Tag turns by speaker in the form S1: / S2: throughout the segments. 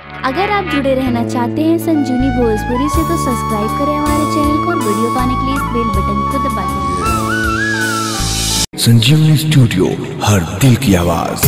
S1: अगर आप जुड़े रहना चाहते हैं संजीवनी भोजपुरी से तो सब्सक्राइब करें हमारे चैनल को और वीडियो पाने के लिए इस बेल बटन को दबा दें।
S2: संजीवनी स्टूडियो, हर दिल की आवाज।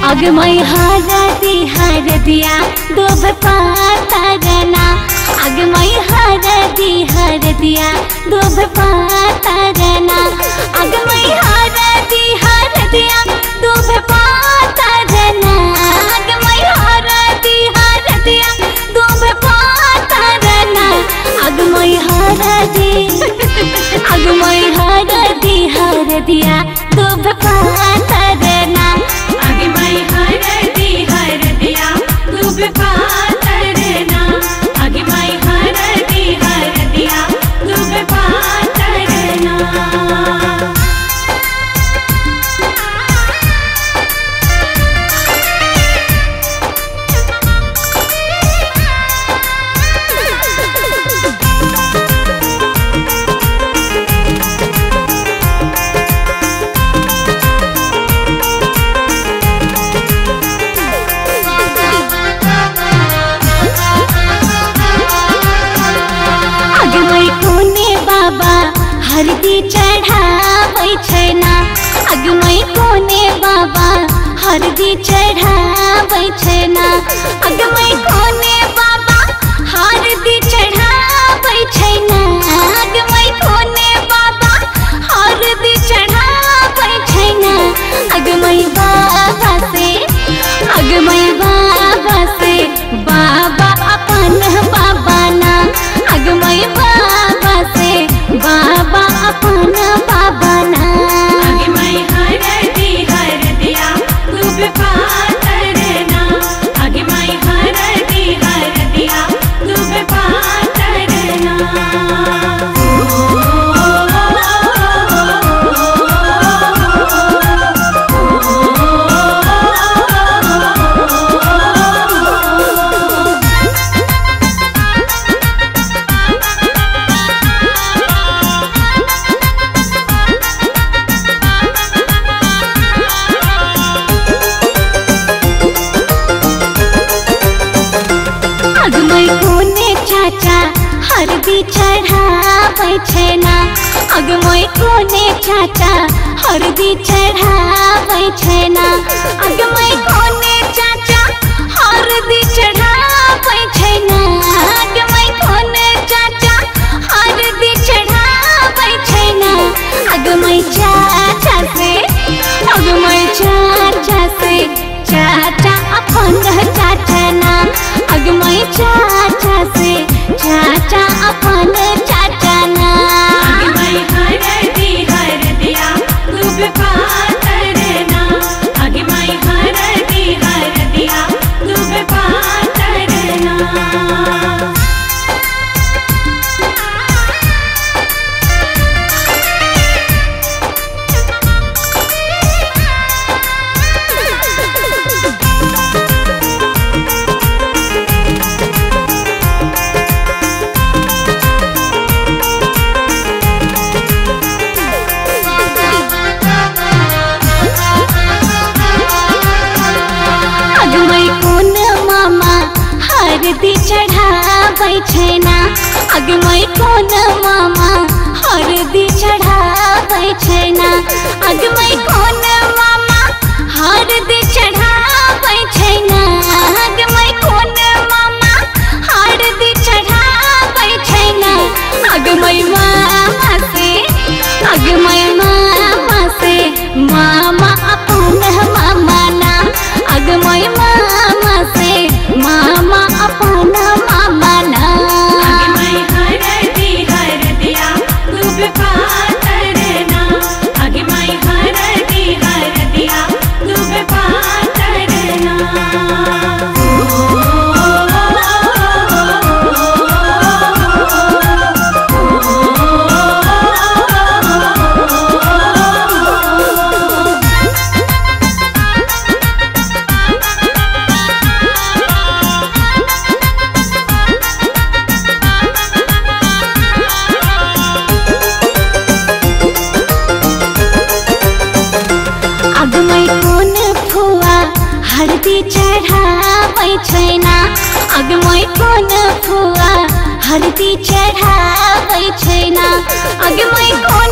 S3: अगमई हर दिया दूब पाता गना, अगमई हर दिया दूब पाता गना, अगमई हर दिया दूब पाता गना, अगमई हर दिया दूब पाता गना, अगमई हर दिया दूब पाता गना, अगमई हर दिया दूब पाता रहना, अगमई हर दिया दूब पाता रहना। हरदी चढ़ाबै छै ना, अगमई कोने बाबा हरदी चढ़ाबै छै ना, अगमई कोने बाबा हरदी चढ़ाबै छै ना, अगमई कोने बाबा हरदी चढ़ाबै छै ना, अगमई बाबा से बाबा अपन बाबा ना, अगमई बाबा से बाबा अपन बाबा ना, अगमई हर दिया दूब पाता रहना, अगमई हर दिया दूब पाता रहना। हरदी चढ़ाबै छै ना, अगमई कोने चाचा हरदी चढ़ाबै छै ना, अगमई कोने चाचा हरदी चढ़ाबै छै ना, अगमई कोने चाचा हरदी चढ़ाबै छै ना, अगमई चाचा से चाचा अपन चाचा ना, अगमई चाचा से चाचा अपन चाचा ना, अगमई हर दिया दूब पाता रहना, अगमई हर दिया दूब पाता रहना। हरदी चढ़ाबै छै ना, अगमई कोन मामा हरदी चढ़ाबै छै ना, अगमई कोन मामा हरदी चढ़ाबै छै ना, अगमई कोन मामा हरदी चढ़ाबै छै ना, अगमई मामा से मामा अपन मामा ना, अगमई मामा से मामा अपन मामा ना, अगमई हर दिया दूब पाता रहना, अगमई हर दिया दूब पाता रहना। आरती चढ़ाबै छै ना। आगे मैं कोन